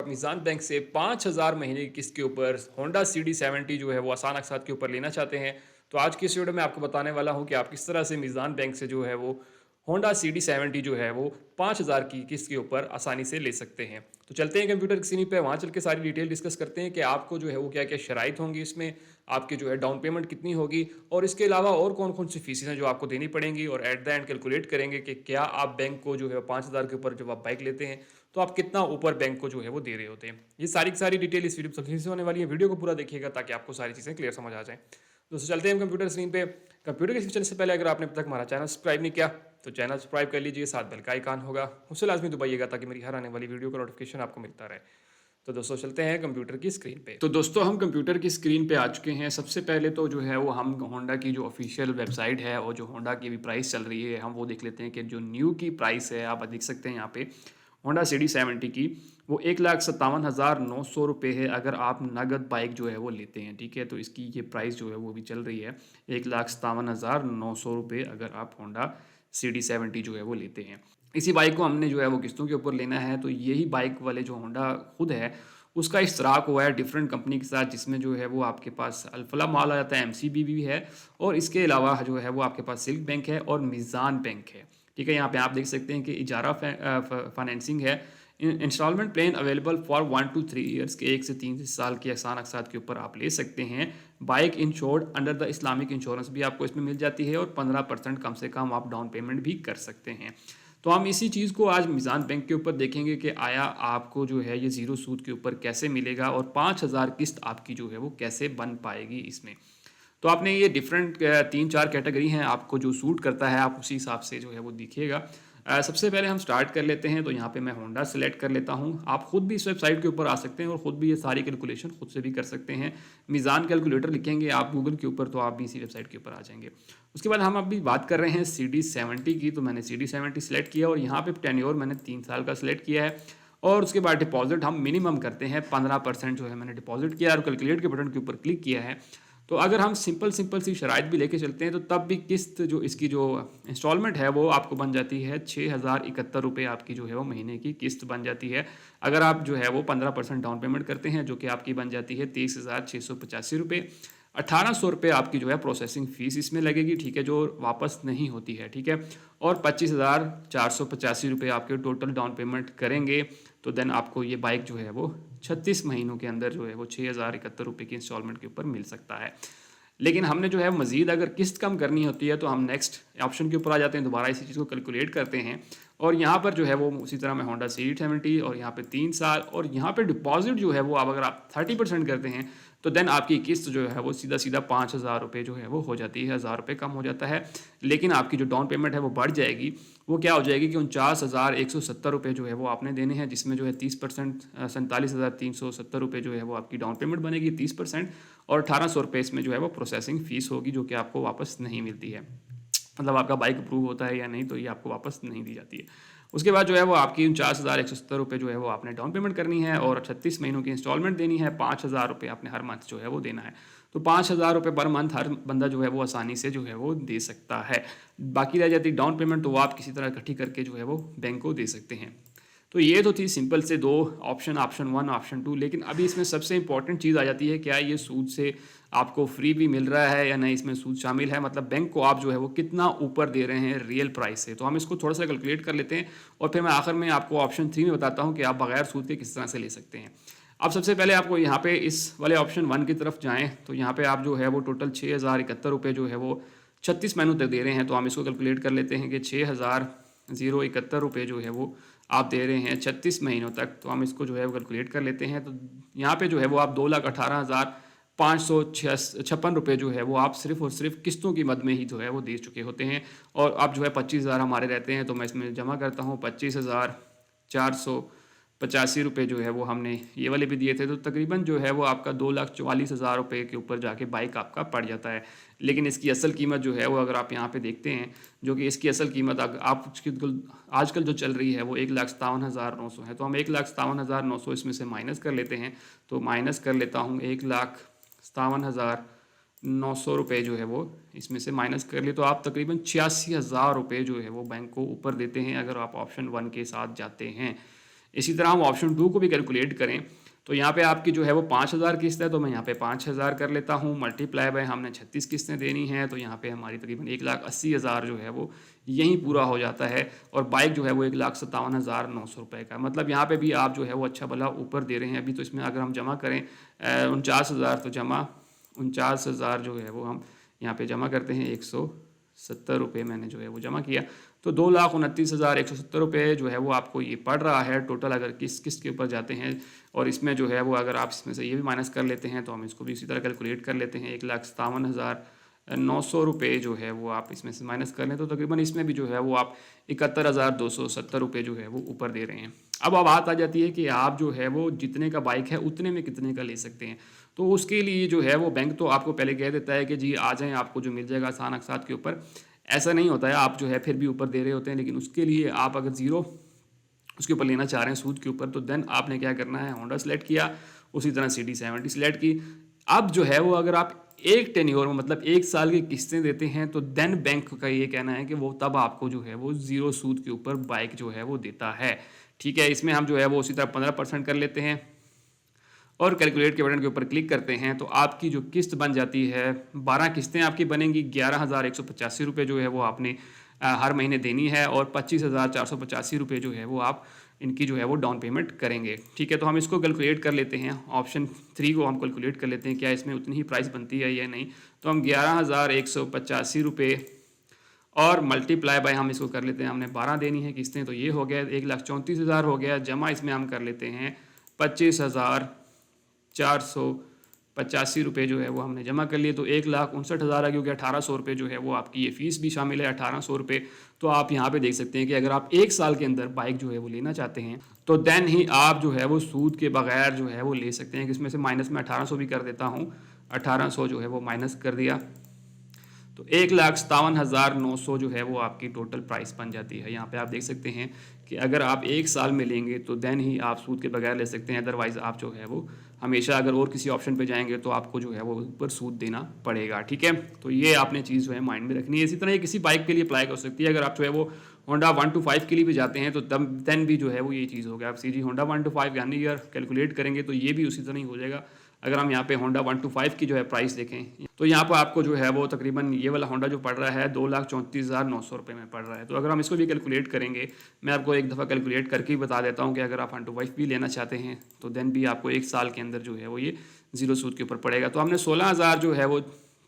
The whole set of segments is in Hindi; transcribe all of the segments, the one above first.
मीज़ान बैंक से 5,000 महीने की किस्त के ऊपर होंडा CD70 जो है वो आसान अक़सात के ऊपर लेना चाहते हैं, तो आज की इस वीडियो में आपको बताने वाला हूँ कि आप किस तरह से मीज़ान बैंक से जो है वो होंडा CD70 जो है वो 5,000 की किस्त के ऊपर आसानी से ले सकते हैं। तो चलते हैं कंप्यूटर की स्क्रीन पे, वहाँ चल के सारी डिटेल डिस्कस करते हैं कि आपको जो है वो क्या-क्या शराइत होंगी इसमें, आपकी जो है डाउन पेमेंट कितनी होगी और इसके अलावा और कौन-कौन सी फीसें हैं जो आपको देनी पड़ेंगी और एट द एंड कैलकुलेट करेंगे कि क्या आप बैंक को जो है 5,000 के ऊपर जब आप बाइक लेते हैं, तो आप कितना ऊपर बैंक को जो है वो दे रहे होते हैं। ये सारी की सारी डिटेल इस वीडियो में सही से होने वाली है। वीडियो को पूरा देखिएगा ताकि आपको सारी चीज़ें क्लियर समझ आ जाएँ। दोस्तों चलते हैं हम कंप्यूटर स्क्रीन पे। कंप्यूटर की स्क्रीन चलने से पहले अगर आपने अब तक हमारा चैनल सब्सक्राइब नहीं किया, तो चैनल सब्सक्राइब कर लीजिए, साथ बेल का आइकन होगा, उसे लाज़मी दबाइएगा ताकि मेरी हर आने वाली वीडियो का नोटिफिकेशन आपको मिलता रहे। तो दोस्तों चलते हैं कंप्यूटर की स्क्रीन पे। तो दोस्तों हम कंप्यूटर की स्क्रीन पे आ चुके हैं। सबसे पहले तो जो है वो हम होंडा की जो ऑफिशियल वेबसाइट है और जो होंडा की भी प्राइस चल रही है, हम वो देख लेते हैं कि जो न्यू की प्राइस है, आप देख सकते हैं यहाँ पे होंडा CD70 की वो 1,57,900 रुपये है अगर आप नगद बाइक जो है वो लेते हैं। ठीक है, तो इसकी ये प्राइस जो है वो भी चल रही है 1,57,900 रुपये अगर आप होंडा CD70 जो है वो लेते हैं। इसी बाइक को हमने जो है वो किस्तों के ऊपर लेना है, तो यही बाइक वाले जो होंडा खुद है उसका इश्तराक हुआ है डिफरेंट कंपनी के साथ, जिसमें जो है वो आपके पास अल्फला मॉल आ जाता है, MCB भी है और इसके अलावा जो है वो आपके पास सिल्क बैंक है और मीज़ान बैंक है। ठीक है, यहाँ पे आप देख सकते हैं कि इजारा फाइनेंसिंग है, installment plan available for 1 to 3 years के 1 से 3 साल के आसान अक़सात के ऊपर आप ले सकते हैं। Bike insured under the Islamic insurance भी आपको इसमें मिल जाती है और 15% कम से कम आप डाउन पेमेंट भी कर सकते हैं। तो हम इसी चीज़ को आज मीज़ान बैंक के ऊपर देखेंगे कि आया आपको जो है ये ज़ीरो सूद के ऊपर कैसे मिलेगा और 5,000 किस्त आपकी जो है वो कैसे बन पाएगी इसमें। तो आपने ये डिफरेंट 3-4 कैटेगरी हैं, आपको जो सूट करता है आप उसी हिसाब से जो है वो देखिएगा। सबसे पहले हम स्टार्ट कर लेते हैं, तो यहाँ पे मैं होंडा सेलेक्ट कर लेता हूँ। आप खुद भी इस वेबसाइट के ऊपर आ सकते हैं और ख़ुद भी ये सारी कैलकुलेशन खुद से भी कर सकते हैं। मीज़ान कैलकुलेटर लिखेंगे आप गूगल के ऊपर तो आप भी इसी वेबसाइट के ऊपर आ जाएंगे। उसके बाद हम अभी बात कर रहे हैं CD70 की, तो मैंने CD70 सेलेक्ट किया और यहाँ पे टेन्योर मैंने 3 साल का सेलेक्ट किया है और उसके बाद डिपॉजिट हम मिनिमम करते हैं 15% जो है मैंने डिपॉजिट किया और कैलकुलेट के बटन के ऊपर क्लिक किया है। तो अगर हम सिंपल सी शराइत भी लेके चलते हैं तो तब भी किस्त जो इसकी जो इंस्टॉलमेंट है वो आपको बन जाती है 6,071 रुपये, आपकी जो है वो महीने की किस्त बन जाती है। अगर आप जो है वो 15% डाउन पेमेंट करते हैं जो कि आपकी बन जाती है 23,685 रुपये। 1,800 रुपये आपकी जो है प्रोसेसिंग फ़ीस इसमें लगेगी, ठीक है, जो वापस नहीं होती है, ठीक है। और 25,485 रुपये आपके टोटल डाउन पेमेंट करेंगे तो देन आपको ये बाइक जो है वो 36 महीनों के अंदर जो है वो 6,071 रुपये की इंस्टॉलमेंट के ऊपर मिल सकता है। लेकिन हमने जो है मज़ीद अगर किस्त कम करनी होती है तो हम नेक्स्ट ऑप्शन के ऊपर आ जाते हैं, दोबारा इसी चीज़ को कैलकुलेट करते हैं और यहाँ पर जो है वो उसी तरह मैं होंडा CD70 और यहाँ पे 3 साल और यहाँ पे डिपॉजिट जो है वो अब अगर आप 30% करते हैं तो देन आपकी किस्त जो है वो सीधा 5,000 रुपये जो है वो हो जाती है, 1,000 रुपये कम हो जाता है। लेकिन आपकी जो डाउन पेमेंट है वो बढ़ जाएगी, वो क्या हो जाएगी कि 49,170 रुपये जो है वो आपने देने हैं, जिसमें जो है 30% 47,370 रुपये जो है वो आपकी डाउन पेमेंट बनेगी 30% और 1,800 रुपये इसमें जो है वो प्रोसेसिंग फ़ीस होगी जो कि आपको वापस नहीं मिलती है। मतलब आपका बाइक अप्रूव होता है या नहीं तो ये आपको वापस नहीं दी जाती है। उसके बाद जो है वो आपकी 49,170 रुपये जो है वो आपने डाउन पेमेंट करनी है और 36 महीनों की इंस्टॉलमेंट देनी है, 5,000 रुपये आपने हर मंथ जो है वो देना है। तो 5,000 रुपये पर मंथ हर बंदा जो है वो आसानी से जो है वो दे सकता है। बाकी रह जाती डाउन पेमेंट तो वो आप किसी तरह इकट्ठी करके जो है वो बैंक को दे सकते हैं। तो ये तो थी सिंपल से 2 ऑप्शन 1 ऑप्शन 2। लेकिन अभी इसमें सबसे इंपॉर्टेंट चीज़ आ जाती है, क्या ये सूद से आपको फ्री भी मिल रहा है या नहीं, इसमें सूद शामिल है, मतलब बैंक को आप जो है वो कितना ऊपर दे रहे हैं रियल प्राइस से। तो हम इसको थोड़ा सा कैलकुलेट कर लेते हैं और फिर मैं आखिर में आपको ऑप्शन 3 में बताता हूँ कि आप बगैर सूद के किस तरह से ले सकते हैं। अब सबसे पहले आपको यहाँ पे इस वाले ऑप्शन 1 की तरफ जाएँ तो यहाँ पे आप जो है वो टोटल 6,071 रुपये जो है वो 36 महीनों तक दे रहे हैं। तो हम इसको कैलकुलेट कर लेते हैं कि 6,071 रुपये जो है वो आप दे रहे हैं 36 महीनों तक। तो हम इसको जो है वो कैलकुलेट कर लेते हैं। तो यहाँ पे जो है वो आप 2,18,556 रुपये जो है वो आप सिर्फ़ और सिर्फ किस्तों की मद में ही जो है वो दे चुके होते हैं। और अब जो है 25,000 हमारे रहते हैं तो मैं इसमें जमा करता हूँ 25,485 रुपये जो है वो हमने ये वाले भी दिए थे। तो तकरीबन जो है वो आपका 2,44,000 रुपये के ऊपर जाके बाइक आपका पड़ जाता है। लेकिन इसकी असल कीमत जो है वो अगर आप यहाँ पे देखते हैं, जो कि इसकी असल कीमत आप आजकल जो चल रही है वो 1,57,900 है। तो हम 1,57,900 इसमें से माइनस कर लेते हैं। तो माइनस कर लेता हूँ 1,57,900 रुपये जो है वो इसमें से माइनस कर लिए तो आप तकरीबन 86,000 रुपये जो है वो बैंक को ऊपर देते हैं अगर आप ऑप्शन 1 के साथ जाते हैं। इसी तरह हम ऑप्शन 2 को भी कैलकुलेट करें तो यहाँ पे आपकी जो है वो 5,000 किस्त है, तो मैं यहाँ पे 5,000 कर लेता हूँ, मल्टीप्लाई बाय हमने 36 किस्तें देनी हैं, तो यहाँ पे हमारी तकरीबन 1,80,000 जो है वो यहीं पूरा हो जाता है। और बाइक जो है वो 1,57,900 रुपये का, मतलब यहाँ पे भी आप जो है वो अच्छा भला ऊपर दे रहे हैं। अभी तो इसमें अगर हम जमा करें 49,000, तो जमा 49,000 जो है वो हम यहाँ पे जमा करते हैं, 170 रुपये मैंने जो है वो जमा किया, तो 2,29,170 रुपये जो है वो आपको ये पड़ रहा है टोटल। अगर किस्त के ऊपर जाते हैं और इसमें जो है वो अगर आप इसमें से ये भी माइनस कर लेते हैं तो हम इसको भी इसी तरह कैलकुलेट कर लेते हैं, 1,57,900 रुपये जो है वो आप इसमें से माइनस कर लें तो तकरीबन इसमें भी जो है वो आप 71,270 रुपये जो है वो ऊपर दे रहे हैं। अब बात आ जाती है कि आप जो है वो जितने का बाइक है उतने में कितने का ले सकते हैं। तो उसके लिए जो है वो बैंक तो आपको पहले कह देता है कि जी आ जाएँ, आपको जो मिल जाएगा आसान अकसात के ऊपर। ऐसा नहीं होता है, आप जो है फिर भी ऊपर दे रहे होते हैं, लेकिन उसके लिए आप अगर ज़ीरो उसके ऊपर लेना चाह रहे हैं सूद के ऊपर, तो देन आपने क्या करना है, होंडा सेलेक्ट किया, उसी तरह CD70 सेलेक्ट की। अब जो है वो अगर आप एक टेन्योर में मतलब 1 साल की किस्तें देते हैं तो देन बैंक का ये कहना है कि वो तब आपको जो है वो ज़ीरो सूद के ऊपर बाइक जो है वो देता है। ठीक है, इसमें हम जो है वो उसी तरह 15% कर लेते हैं और कैलकुलेट के बटन के ऊपर क्लिक करते हैं तो आपकी जो किस्त बन जाती है, 12 किस्तें आपकी बनेंगी, 11,185 रुपये जो है वो आपने हर महीने देनी है और 25,485 रुपये जो है वो आप इनकी जो है वो डाउन पेमेंट करेंगे। ठीक है, तो हम इसको कैलकुलेट कर लेते हैं, ऑप्शन 3 को हम कैलकुलेट कर लेते हैं क्या इसमें उतनी ही प्राइस बनती है या नहीं। तो हम 11,185 रुपये और मल्टीप्लाई बाय हम इसको कर लेते हैं, हमने 12 देनी है किस्तें, तो ये हो गया 1,34,000 हो गया, जमा इसमें हम कर लेते हैं 25,485 रुपये जो है वो हमने जमा कर लिए, तो 1,59,000 आ, क्योंकि 1,800 रुपये जो है वो आपकी ये फ़ीस भी शामिल है, 1,800 रुपये। तो आप यहाँ पे देख सकते हैं कि अगर आप 1 साल के अंदर बाइक जो है वो लेना चाहते हैं तो देन ही आप जो है वो सूद के बगैर जो है वो ले सकते हैं। इसमें से माइनस में 1,800 भी कर देता हूँ, 1,800 जो है वो माइनस कर दिया तो 1,57,900 जो है वो आपकी टोटल प्राइस बन जाती है। यहाँ पे आप देख सकते हैं कि अगर आप 1 साल में लेंगे तो देन ही आप सूद के बगैर ले सकते हैं, अदरवाइज़ आप जो है वो हमेशा अगर और किसी ऑप्शन पे जाएंगे तो आपको जो है वो ऊपर सूद देना पड़ेगा। ठीक है, तो ये आपने चीज़ जो है माइंड में रखनी है। इसी तरह ये किसी बाइक के लिए अप्लाई कर सकती है। अगर आप जो है वो होंडा 125 के लिए भी जाते हैं तो तब देन भी जो है वो ये चीज़ हो गया, आप सीजी होंडा 125 यानी ईयर कैलकुलेट करेंगे तो ये भी उसी तरह ही हो जाएगा। अगर हम यहाँ पे होंडा 125 की जो है प्राइस देखें तो यहाँ पर आपको जो है वो तकरीबन ये वाला होंडा जो पड़ रहा है 2,34,900 रुपये में पड़ रहा है। तो अगर हम इसको भी कैलकुलेट करेंगे, मैं आपको एक दफ़ा कैलकुलेट करके ही बता देता हूँ कि अगर आप 125 भी लेना चाहते हैं तो देन भी आपको 1 साल के अंदर जो है वो ये ज़ीरो सूद के ऊपर पड़ेगा। तो हमने 16,000 जो है वो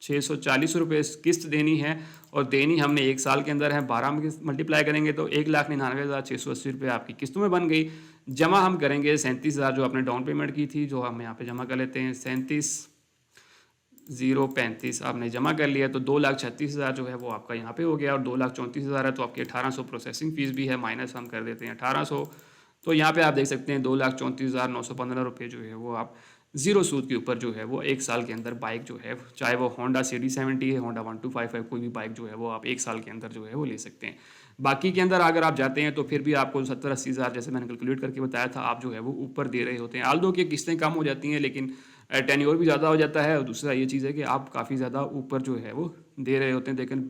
640 रुपये किस्त देनी है और देनी हमने 1 साल के अंदर है, 12 में मल्टीप्लाई करेंगे तो 1,99,680 रुपये आपकी किस्तों में बन गई। जमा हम करेंगे 37,000 जो आपने डाउन पेमेंट की थी, जो हम यहाँ पे जमा कर लेते हैं 37,035 आपने जमा कर लिया, तो 2,36,000 जो है वो आपका यहाँ पे हो गया और 2,34,000 है तो आपकी 1,800 प्रोसेसिंग फ़ीस भी है, माइनस हम कर देते हैं 1,800। तो यहाँ पे आप देख सकते हैं 2,34,915 रुपये जो है वो आप ज़ीरो सूद के ऊपर जो है वो 1 साल के अंदर बाइक जो है, चाहे वो होंडा CD70 है, होंडा 125 है, कोई भी बाइक जो है वो आप 1 साल के अंदर जो है वो ले सकते हैं। बाकी के अंदर अगर आप जाते हैं तो फिर भी आपको 70-80,000 जैसे मैंने कैलकुलेट करके बताया था, आप जो है वो ऊपर दे रहे होते हैं। आल्दो कि किस्तें कम हो जाती हैं लेकिन टेन्योर भी ज़्यादा हो जाता है और दूसरा ये चीज़ है कि आप काफ़ी ज़्यादा ऊपर जो है वो दे रहे होते हैं। लेकिन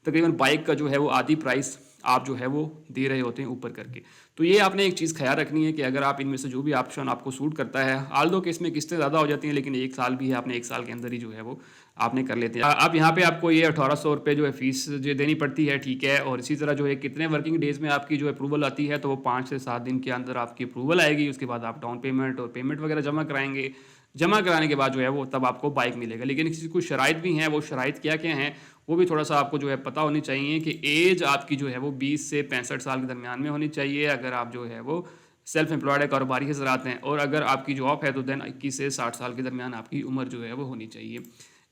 तकरीबन बाइक का जो है वो आधी प्राइस आप जो है वो दे रहे होते हैं ऊपर करके। तो ये आपने एक चीज़ ख्याल रखनी है कि अगर आप इनमें से जो भी ऑप्शन आपको सूट करता है, आल्दो कि इसमें किस्तें ज़्यादा हो जाती हैं लेकिन 1 साल भी है, आपने 1 साल के अंदर ही जो है वो आपने कर लेते हैं। अब यहाँ पे आपको ये 1,800 रुपये जो है फ़ीस जो देनी पड़ती है, ठीक है। और इसी तरह जो है कितने वर्किंग डेज़ में आपकी जो अप्रूवल आती है, तो वो 5 से 7 दिन के अंदर आपकी अप्रूवल आएगी। उसके बाद आप डाउन पेमेंट और पेमेंट वगैरह जमा कराएंगे। जमा कराने के बाद जो है वो तब आपको बाइक मिलेगा। लेकिन किसी कुछ शराइत भी हैं, वो शराइत क्या क्या हैं वो भी थोड़ा सा आपको जो है पता होनी चाहिए कि एज आपकी जो है वो 20 से 65 साल के दरमियान में होनी चाहिए अगर आप जो है वो सेल्फ एम्प्लॉयड है, कारोबारी हज़रात हैं, और अगर आपकी जॉब है तो देन 21 से 60 साल के दरमियान आपकी उम्र जो है वो होनी चाहिए।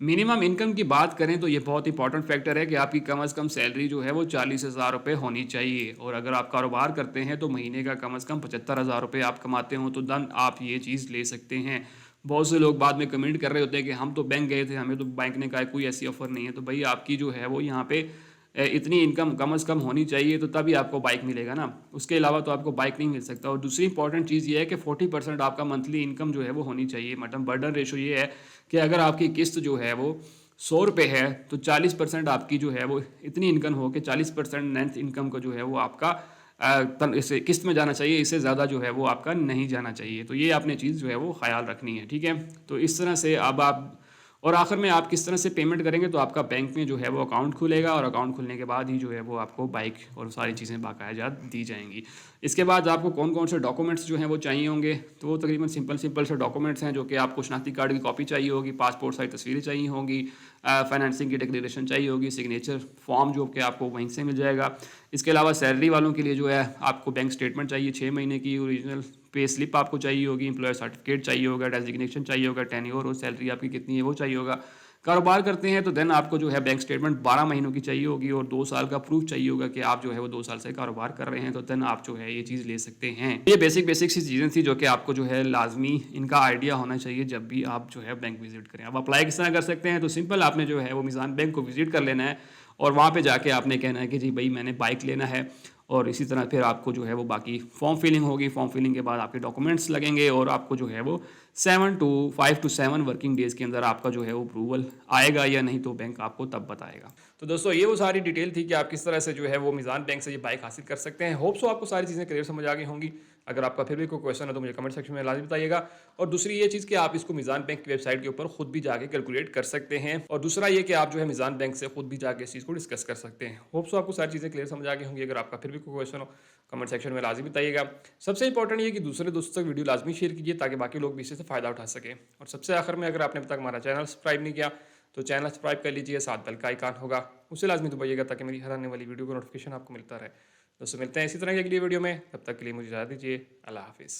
मिनिमम इनकम की बात करें तो ये बहुत इंपॉर्टेंट फैक्टर है कि आपकी कम से कम सैलरी जो है वो 40,000 रुपये होनी चाहिए, और अगर आप कारोबार करते हैं तो महीने का कम से कम 75,000 रुपये आप कमाते हो तो देन आप ये चीज़ ले सकते हैं। बहुत से लोग बाद में कमेंट कर रहे होते हैं कि हम तो बैंक गए थे, हमें तो बैंक ने कहा कोई ऐसी ऑफ़र नहीं है। तो भाई आपकी जो है वो यहाँ पे इतनी इनकम कम से कम होनी चाहिए तो तभी आपको बाइक मिलेगा ना, उसके अलावा तो आपको बाइक नहीं मिल सकता। और दूसरी इंपॉर्टेंट चीज़ ये है कि 40% आपका मंथली इनकम जो है वो होनी चाहिए। मतलब बर्डन रेशो ये है कि अगर आपकी किस्त जो है वो 100 रुपये है तो 40% आपकी जो है वो इतनी इनकम हो कि 40% नेट इनकम का जो है वो आपका इसे किस्त में जाना चाहिए, इससे ज़्यादा जो है वो आपका नहीं जाना चाहिए। तो ये आपने चीज़ जो है वो ख्याल रखनी है, ठीक है। तो इस तरह से अब आप और आखिर में आप किस तरह से पेमेंट करेंगे, तो आपका बैंक में जो है वो अकाउंट खुलेगा और अकाउंट खुलने के बाद ही जो है वो आपको बाइक और सारी चीज़ें बाकायदा दी जाएंगी। इसके बाद आपको कौन कौन से डॉक्यूमेंट्स जो हैं वो चाहिए होंगे, तो वो तकरीबन सिंपल सिंपल से डॉक्यूमेंट्स हैं, जो कि आपको शनाख्ती कार्ड की कॉपी चाहिए होगी, पासपोर्ट साइज तस्वीरें चाहिए होंगी, फाइनेंसिंग की डिक्लेरेशन चाहिए होगी, सिग्नेचर फॉर्म जो कि आपको वहीं से मिल जाएगा। इसके अलावा सैलरी वालों के लिए जो है आपको बैंक स्टेटमेंट चाहिए 6 महीने की, ओरिजिनल पे स्लिप आपको चाहिए होगी, एम्प्लॉयर सर्टिफिकेट चाहिए होगा, डेजिग्नेशन चाहिए होगा, टेन्योर और सैलरी आपकी कितनी है वो चाहिए होगा। कारोबार करते हैं तो देन आपको जो है बैंक स्टेटमेंट 12 महीनों की चाहिए होगी और 2 साल का प्रूफ चाहिए होगा कि आप जो है वो 2 साल से कारोबार कर रहे हैं, तो देन आप जो है ये चीज़ ले सकते हैं। ये बेसिक सी चीज़ें थी जो कि आपको जो है लाजमी इनका आइडिया होना चाहिए जब भी आप जो है बैंक विजिट करें। अब अप्लाई किस तरह कर सकते हैं, तो सिंपल आपने जो है वो मीज़ान बैंक को विजिट कर लेना है और वहाँ पे जाके आपने कहना है कि जी भाई मैंने बाइक लेना है, और इसी तरह फिर आपको जो है वो बाकी फॉर्म फिलिंग होगी। फॉर्म फिलिंग के बाद आपके डॉक्यूमेंट्स लगेंगे और आपको जो है वो 5 to 7 वर्किंग डेज़ के अंदर आपका जो है वो अप्रूवल आएगा या नहीं, तो बैंक आपको तब बताएगा। तो दोस्तों ये वो सारी डिटेल थी कि आप किस तरह से जो है वो मीज़ान बैंक से ये बाइक हासिल कर सकते हैं। होप सो आपको सारी चीज़ें क्लियर समझ आ गई होंगी। अगर आपका फिर भी कोई क्वेश्चन है तो मुझे कमेंट सेक्शन में लाजमी बताइएगा। और दूसरी ये चीज़ कि आप इसको मीज़ान बैंक की वेबसाइट के ऊपर खुद भी जाके कैलकुलेट कर सकते हैं, और दूसरा ये कि आप जो है मीज़ान बैंक से खुद भी जाके इस चीज़ को डिस्कस कर सकते हैं। होप सो आपको सारी चीज़ें क्लियर समझ आ गई होंगी। अगर आपका फिर भी कोई क्वेश्चन हो कमेंट सेक्शन में लाजमी बताइएगा। सबसे इंपॉर्टेंट ये कि दूसरे दोस्तों तक वीडियो लाजमी शेयर कीजिए ताकि बाकी लोग भी इससे फ़ायदा उठा सकें। और सबसे आखिर में, अगर आपने अब तक हमारा चैनल सब्सक्राइब नहीं किया तो चैनल सब्सक्राइब कर लीजिए, साथ बेल का आइकन होगा उसे लाजमी दबाइएगा ताकि मेरी हर आने वाली वीडियो का नोटिफिकेशन आपको मिलता रहे। दोस्तों मिलते हैं इसी तरह की अगली वीडियो में, तब तक के लिए मुझे इजाज़त दीजिए। अल्लाह हाफिज़।